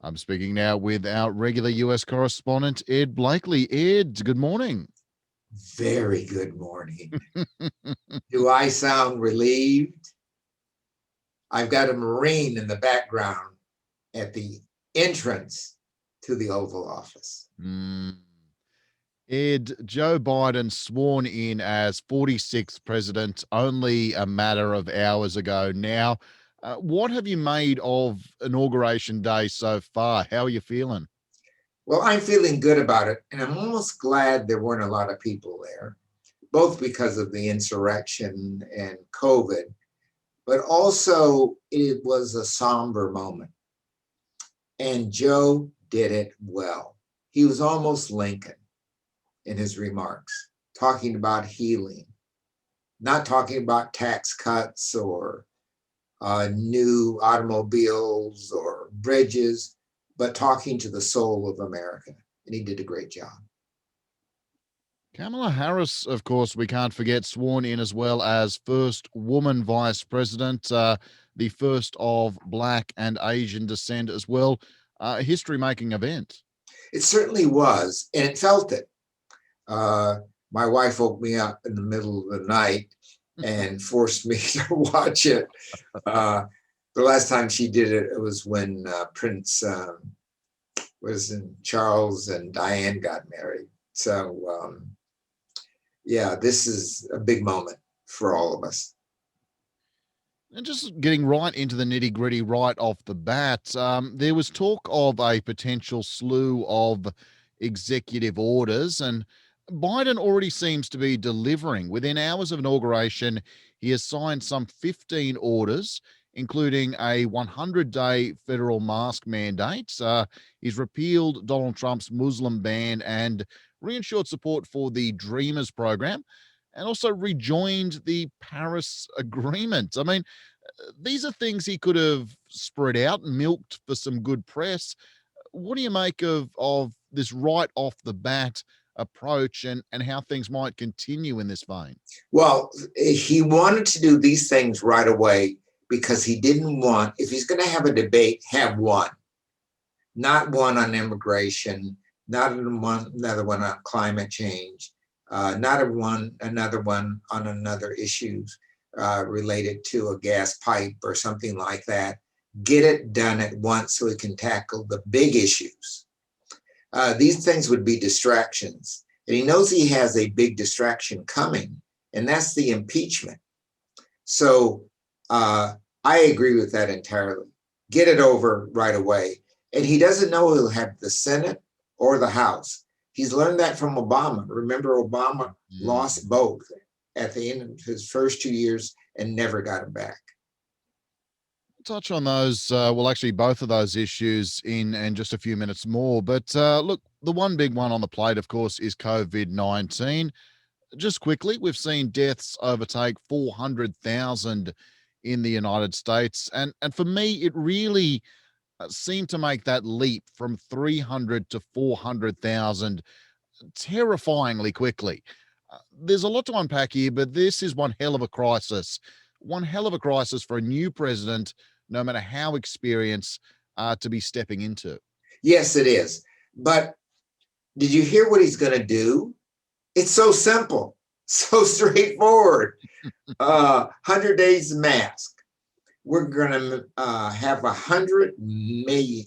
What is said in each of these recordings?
I'm speaking now with our regular US correspondent, Ed Blakely. Ed, good morning. Very good morning. Do I sound relieved? I've got a Marine in the background at the entrance to the Oval Office. Mm. Ed, Joe Biden sworn in as 46th president only a matter of hours ago now. What have you made of Inauguration Day so far? How are you feeling? Well, I'm feeling good about it, and I'm almost glad there weren't a lot of people there, both because of the insurrection and COVID, but also it was a somber moment. And Joe did it well. He was almost Lincoln in his remarks, talking about healing, not talking about tax cuts or new automobiles or bridges, but talking to the soul of America. And he did a great job. Kamala Harris, of course, we can't forget, sworn in as well as first woman vice president, the first of Black and Asian descent as well. A history making event. It certainly was, and it felt it. Uh, my wife woke me up in the middle of the night and forced me to watch it. Uh, the last time she did it, it was when Prince was in Charles and Diane got married. So, yeah, this is a big moment for all of us. And just getting right into the nitty gritty right off the bat, there was talk of a potential slew of executive orders, and Biden already seems to be delivering. Within hours of inauguration, he has signed some 15 orders, including a 100-day federal mask mandate. He's repealed Donald Trump's Muslim ban and reinsured support for the Dreamers program, and also rejoined the Paris Agreement. I mean, these are things he could have spread out and milked for some good press. What do you make of this right off the bat approach and how things might continue in this vein? Well, he wanted to do these things right away because he didn't want, if he's going to have a debate, have one, not one on immigration, not another one on climate change, another one on another issues related to a gas pipe or something like that. Get it done at once so he can tackle the big issues. These things would be distractions. And he knows he has a big distraction coming, and that's the impeachment. So I agree with that entirely. Get it over right away. And he doesn't know he'll have the Senate or the House. He's learned that from Obama. Remember, Obama lost both at the end of his first 2 years and never got them back. Touch on those, well, actually, both of those issues in just a few minutes more. But look, the one big one on the plate, of course, is COVID-19. Just quickly, we've seen deaths overtake 400,000 in the United States. And for me, it really seemed to make that leap from 300 to 400,000 terrifyingly quickly. There's a lot to unpack here, but this is one hell of a crisis for a new president, no matter how experienced, to be stepping into. Yes, it is. But did you hear what he's going to do? It's so simple, so straightforward. 100 days mask. We're going to have 100 million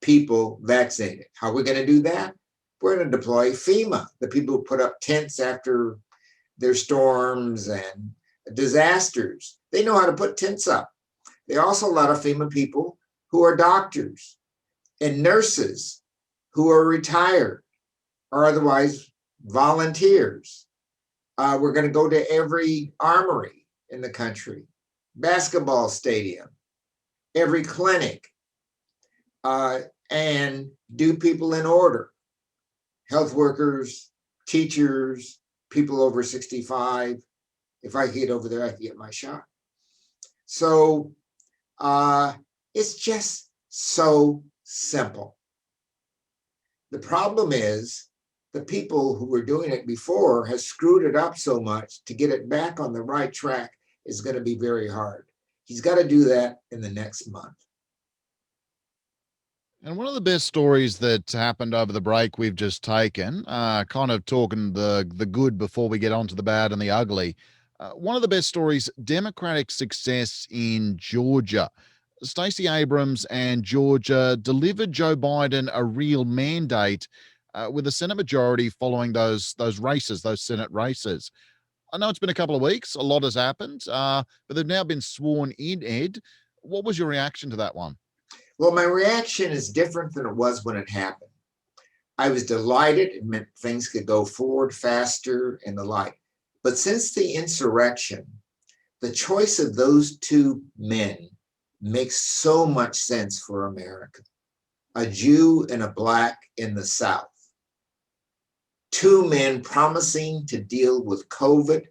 people vaccinated. How are we going to do that? We're going to deploy FEMA, the people who put up tents after their storms and disasters. They know how to put tents up. There are also a lot of FEMA people who are doctors and nurses who are retired or otherwise volunteers. We're going to go to every armory in the country, basketball stadium, every clinic, and do people in order. Health workers, teachers, people over 65. If I get over there, I can get my shot. So it's just so simple. The problem is the people who were doing it before has screwed it up so much to get it back on the right track is going to be very hard. He's got to do that in the next month. And one of the best stories that happened over the break we've just taken, kind of talking the good before we get on to the bad and the ugly. One of the best stories, Democratic success in Georgia. Stacey Abrams and Georgia delivered Joe Biden a real mandate with a Senate majority following those races, those Senate races. I know it's been a couple of weeks, a lot has happened, but they've now been sworn in. Ed, what was your reaction to that one? Well, my reaction is different than it was when it happened. I was delighted. It meant things could go forward faster and the like. But since the insurrection, the choice of those two men makes so much sense for America. A Jew and a Black in the South. Two men promising to deal with COVID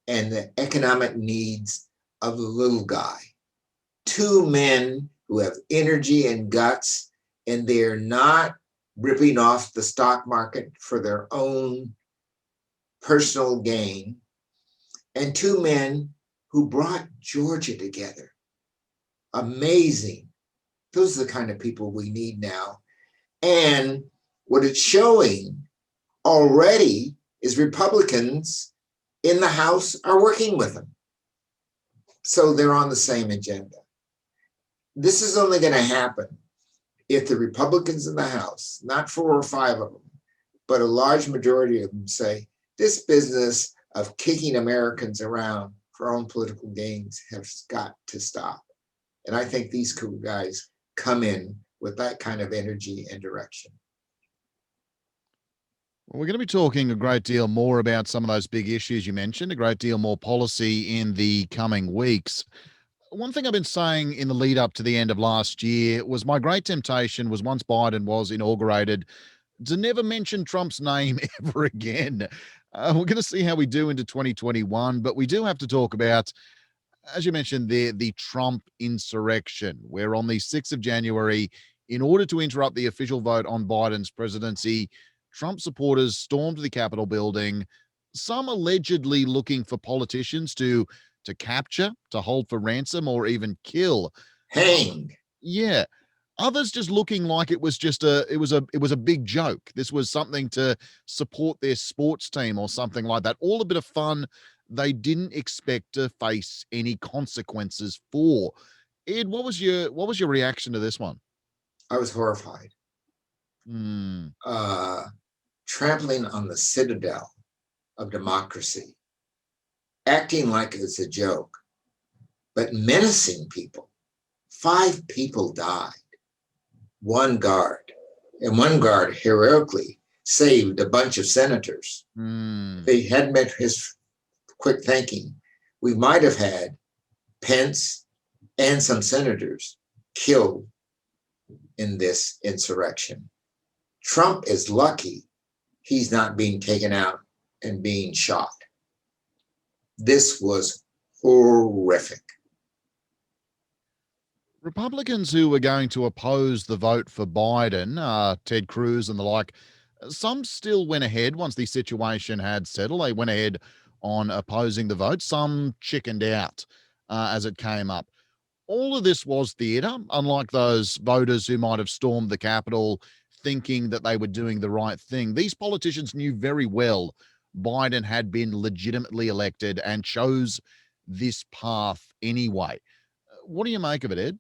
and the economic needs of the little guy. Two men who have energy and guts, and they're not ripping off the stock market for their own personal gain. And two men who brought Georgia together. Amazing. Those are the kind of people we need now. And what it's showing already is Republicans in the House are working with them. So they're on the same agenda. This is only going to happen if the Republicans in the House, not 4 or 5 of them, but a large majority of them say, this business of kicking Americans around for our own political gains has got to stop. And I think these two guys come in with that kind of energy and direction. Well, we're going to be talking a great deal more about some of those big issues you mentioned, a great deal more policy in the coming weeks. One thing I've been saying in the lead up to the end of last year was my great temptation was once Biden was inaugurated to never mention Trump's name ever again. We're going to see how we do into 2021, but we do have to talk about, as you mentioned, the Trump insurrection, where on the 6th of January, in order to interrupt the official vote on Biden's presidency, Trump supporters stormed the Capitol building, some allegedly looking for politicians to capture, to hold for ransom, or even kill. Hang. Yeah. Others just looking like it was just a big joke. This was something to support their sports team or something like that. All a bit of fun they didn't expect to face any consequences for. Ed, what was your reaction to this one? I was horrified. Hmm. Uh, Trampling on the citadel of democracy, acting like it's a joke, but menacing people. 5 people died. One guard, and one guard heroically saved a bunch of senators. Hmm. They hadn't met his quick thinking. We might have had Pence and some senators killed in this insurrection. Trump is lucky he's not being taken out and being shot. This was horrific. Republicans who were going to oppose the vote for Biden, Ted Cruz and the like, some still went ahead once the situation had settled. They went ahead on opposing the vote. Some chickened out as it came up. All of this was theatre, unlike those voters who might have stormed the Capitol thinking that they were doing the right thing. These politicians knew very well Biden had been legitimately elected and chose this path anyway. What do you make of it, Ed?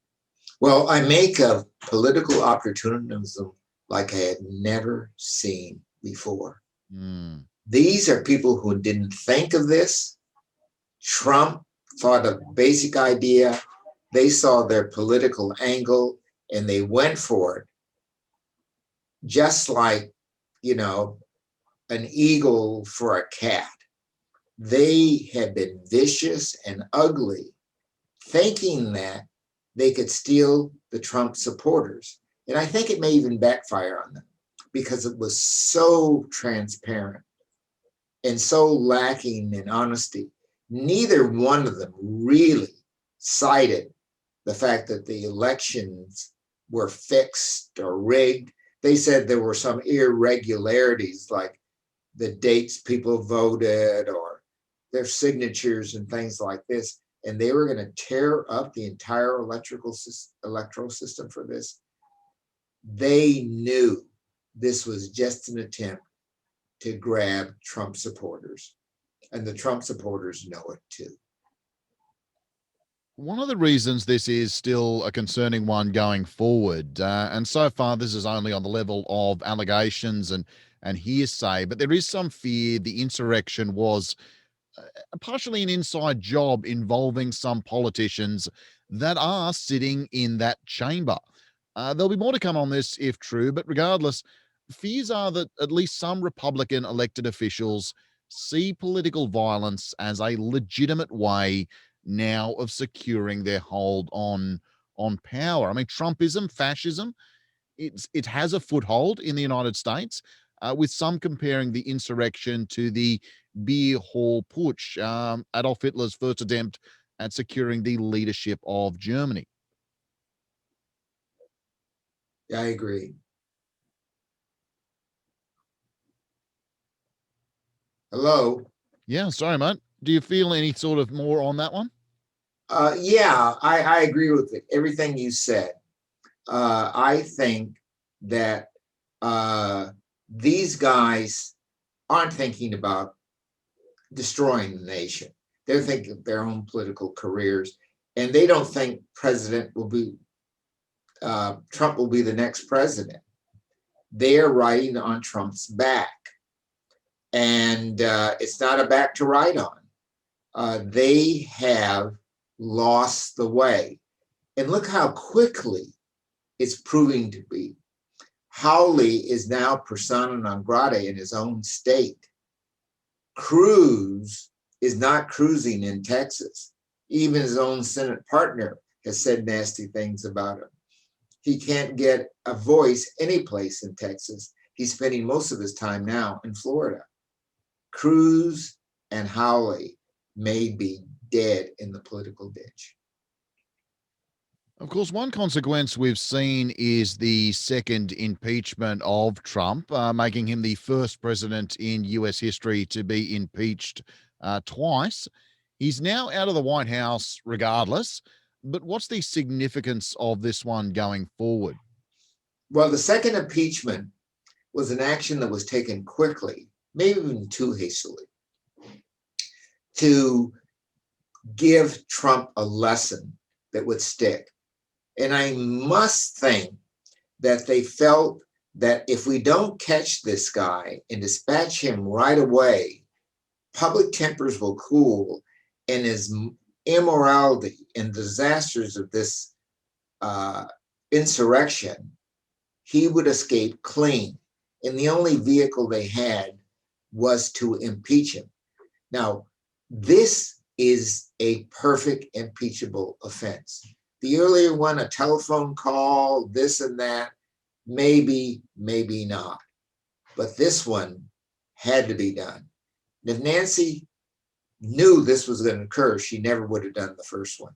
Well, I make a political opportunism like I had never seen before. Mm. These are people who didn't think of this. Trump thought of basic idea. They saw their political angle and they went for it. Just like, you know, an eagle for a cat. They have been vicious and ugly, thinking that they could steal the Trump supporters. And I think it may even backfire on them because it was so transparent and so lacking in honesty. Neither one of them really cited the fact that the elections were fixed or rigged. They said there were some irregularities, like the dates people voted or their signatures and things like this. And they were going to tear up the entire electoral system for this. They knew this was just an attempt to grab Trump supporters, and the Trump supporters know it too. One of the reasons this is still a concerning one going forward, and so far this is only on the level of allegations and hearsay, but there is some fear the insurrection was partially an inside job involving some politicians that are sitting in that chamber. There'll be more to come on this if true, but regardless, fears are that at least some Republican elected officials see political violence as a legitimate way now of securing their hold on power. I mean, Trumpism, fascism, it has a foothold in the United States, with some comparing the insurrection to the beer hall putsch, Adolf Hitler's first attempt at securing the leadership of Germany. I agree. Hello. Yeah, sorry, mate. Do you feel any sort of more on that one? Yeah, I agree with it. Everything you said. I think that these guys aren't thinking about destroying the nation. They're thinking of their own political careers, and they don't think Trump will be the next president. They are riding on Trump's back, and it's not a back to ride on. They have lost the way, and look how quickly it's proving to be. Hawley is now persona non grata in his own state. Cruz is not cruising in Texas. Even his own Senate partner has said nasty things about him. He can't get a voice anyplace in Texas. He's spending most of his time now in Florida. Cruz and Hawley may be dead in the political ditch. Of course, one consequence we've seen is the second impeachment of Trump, making him the first president in US history to be impeached twice. He's now out of the White House regardless, but what's the significance of this one going forward? Well, the second impeachment was an action that was taken quickly, maybe even too hastily, to give Trump a lesson that would stick. And I must think that they felt that if we don't catch this guy and dispatch him right away, public tempers will cool, and his immorality and disasters of this insurrection, he would escape clean. And the only vehicle they had was to impeach him. Now, this is a perfect impeachable offense. The earlier one, a telephone call, this and that, maybe, maybe not. But this one had to be done. And if Nancy knew this was going to occur, she never would have done the first one.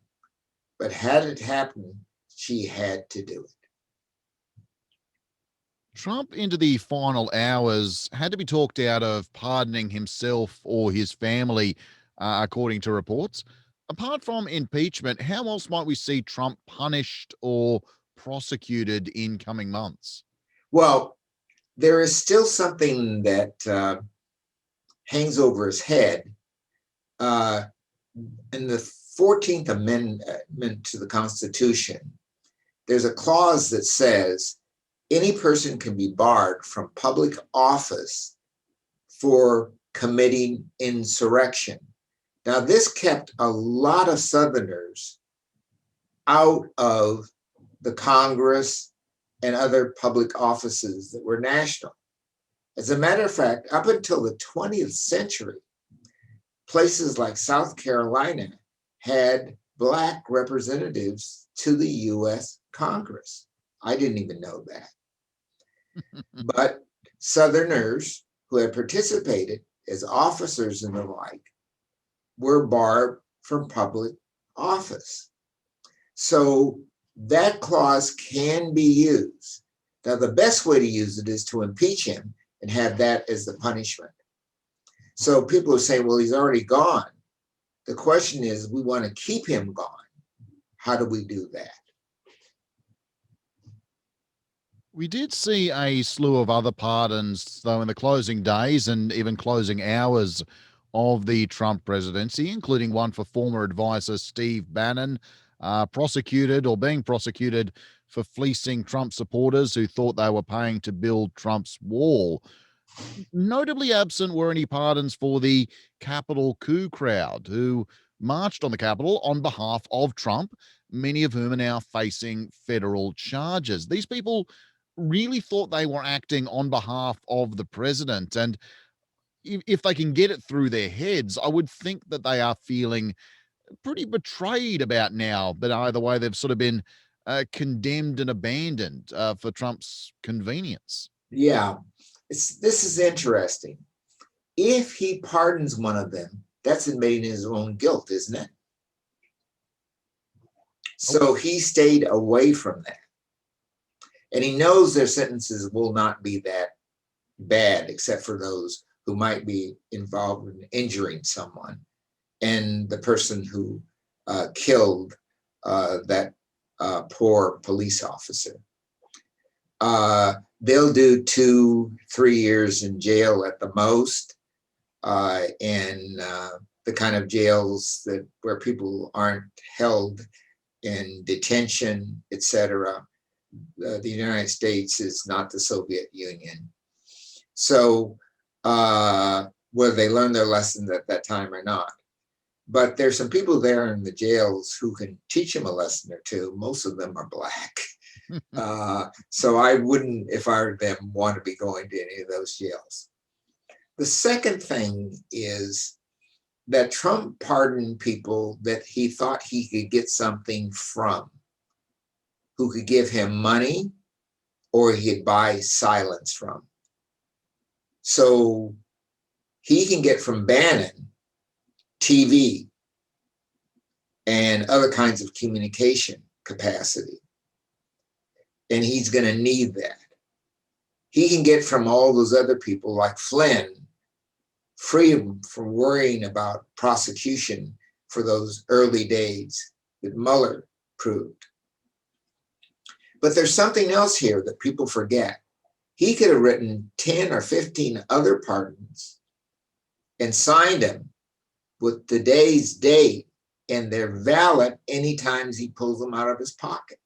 But had it happened, she had to do it. Trump, into the final hours, had to be talked out of pardoning himself or his family, according to reports. Apart from impeachment, how else might we see Trump punished or prosecuted in coming months? Well, there is still something that hangs over his head. In the 14th Amendment to the Constitution, there's a clause that says any person can be barred from public office for committing insurrection. Now, this kept a lot of Southerners out of the Congress and other public offices that were national. As a matter of fact, up until the 20th century, places like South Carolina had Black representatives to the US Congress. I didn't even know that. But Southerners who had participated as officers and the like were barred from public office. So that clause can be used. Now, the best way to use it is to impeach him and have that as the punishment. So people are saying, well, he's already gone. The question is, we want to keep him gone. How do we do that? We did see a slew of other pardons, though, in the closing days and even closing hours of the Trump presidency, including one for former advisor Steve Bannon, prosecuted or being prosecuted for fleecing Trump supporters who thought they were paying to build Trump's wall. Notably absent were any pardons for the Capitol coup crowd who marched on the Capitol on behalf of Trump, many of whom are now facing federal charges. These people really thought they were acting on behalf of the president. And if they can get it through their heads, I would think that they are feeling pretty betrayed about now. But either way, they've sort of been condemned and abandoned for Trump's convenience. Yeah, this is interesting. If he pardons one of them, that's admitting his own guilt, isn't it? So he stayed away from that. And he knows their sentences will not be that bad, except for those who might be involved in injuring someone. And the person who killed that poor police officer. They'll do 2-3 years in jail at the most, and the kind of jails that where people aren't held in detention, etc. The United States is not the Soviet Union, so whether they learned their lessons at that time or not. But there's some people there in the jails who can teach them a lesson or two. Most of them are Black. So I wouldn't, if I were them, want to be going to any of those jails. The second thing is that Trump pardoned people that he thought he could get something from, who could give him money or he could buy silence from. So he can get from Bannon TV and other kinds of communication capacity. And he's going to need that. He can get from all those other people like Flynn freedom from worrying about prosecution for those early days that Mueller proved. But there's something else here that people forget. He could have written 10 or 15 other pardons and signed them with today's date, and they're valid anytime he pulls them out of his pocket.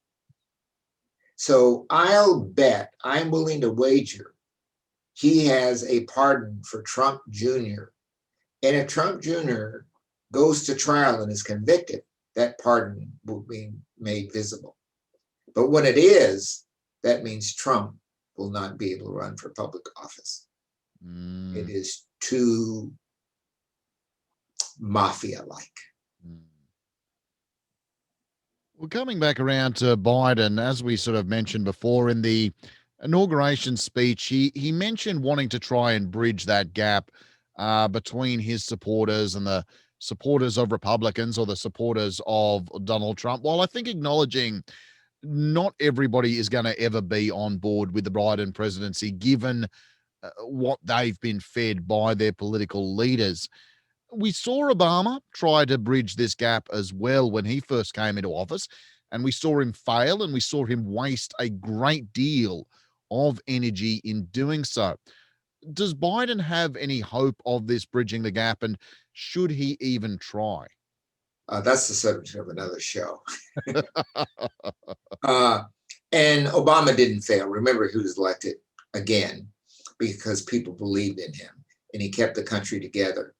So I'll bet, I'm willing to wager, he has a pardon for Trump Jr. And if Trump Jr. goes to trial and is convicted, that pardon will be made visible. But when it is, that means Trump will not be able to run for public office. It is too mafia-like. Well, coming back around to Biden, as we sort of mentioned before in the inauguration speech, he mentioned wanting to try and bridge that gap between his supporters and the supporters of Republicans or the supporters of Donald Trump, while I think acknowledging not everybody is going to ever be on board with the Biden presidency, given what they've been fed by their political leaders. We saw Obama try to bridge this gap as well when he first came into office, and we saw him fail and we saw him waste a great deal of energy in doing so. Does Biden have any hope of this bridging the gap, and should he even try? That's the subject of another show. And Obama didn't fail. Remember, he was elected again because people believed in him and he kept the country together.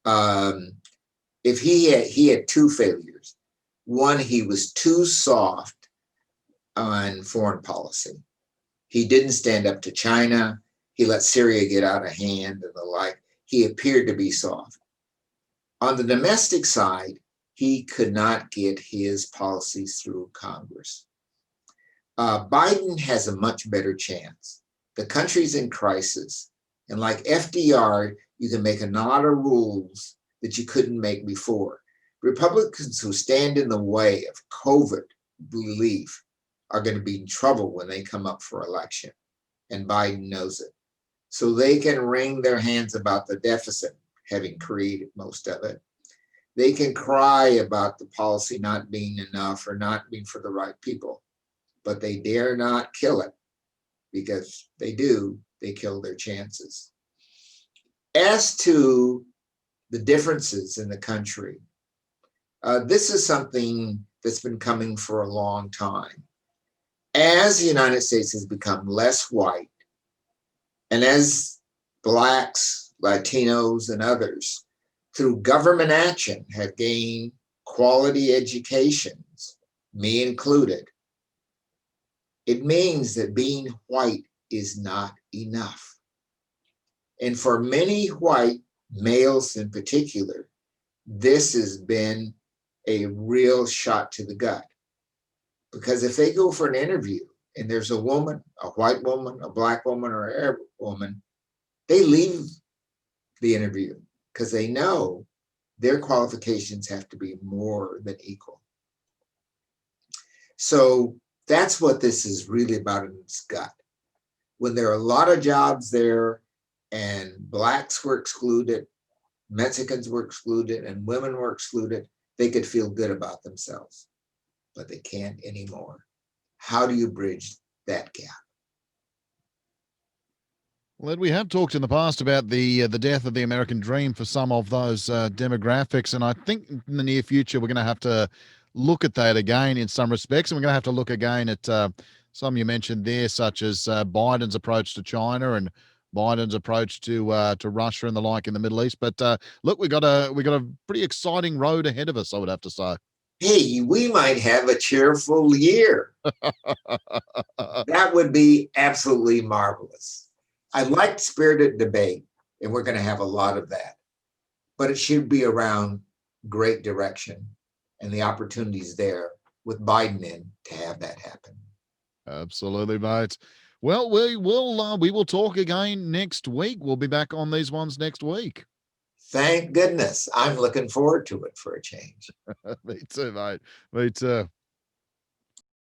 If he had two failures. One, he was too soft on foreign policy. He didn't stand up to China. He let Syria get out of hand and the like. He appeared to be soft. On the domestic side, he could not get his policies through Congress. Biden has a much better chance. The country's in crisis. And like FDR, you can make a lot of rules that you couldn't make before. Republicans who stand in the way of COVID relief are going to be in trouble when they come up for election. And Biden knows it. So they can wring their hands about the deficit, having created most of it. They can cry about the policy not being enough or not being for the right people, but they dare not kill it because they do, they kill their chances. As to the differences in the country, this is something that's been coming for a long time. As the United States has become less white, and as Blacks, Latinos, and others, through government action, have gained quality educations, me included, it means that being white is not enough. And for many white males in particular, this has been a real shot to the gut. Because if they go for an interview and there's a woman, a white woman, a black woman, or an Arab woman, they leave the interview because they know their qualifications have to be more than equal. So that's what this is really about in its gut. When there are a lot of jobs there and blacks were excluded, Mexicans were excluded, and women were excluded, they could feel good about themselves, but they can't anymore. How do you bridge that gap? Well, we have talked in the past about the death of the American dream for some of those demographics, and I think in the near future we're going to have to look at that again in some respects, and we're going to have to look again at some you mentioned there, such as Biden's approach to China and Biden's approach to Russia and the like in the Middle East. But look, we got a pretty exciting road ahead of us, I would have to say. Hey, we might have a cheerful year. That would be absolutely marvelous. I like spirited debate, and we're going to have a lot of that. But it should be around great direction and the opportunities there with Biden in to have that happen. Absolutely, mate. Well, we will talk again next week. We'll be back on these ones next week. Thank goodness. I'm looking forward to it for a change. Me too, mate. Me too.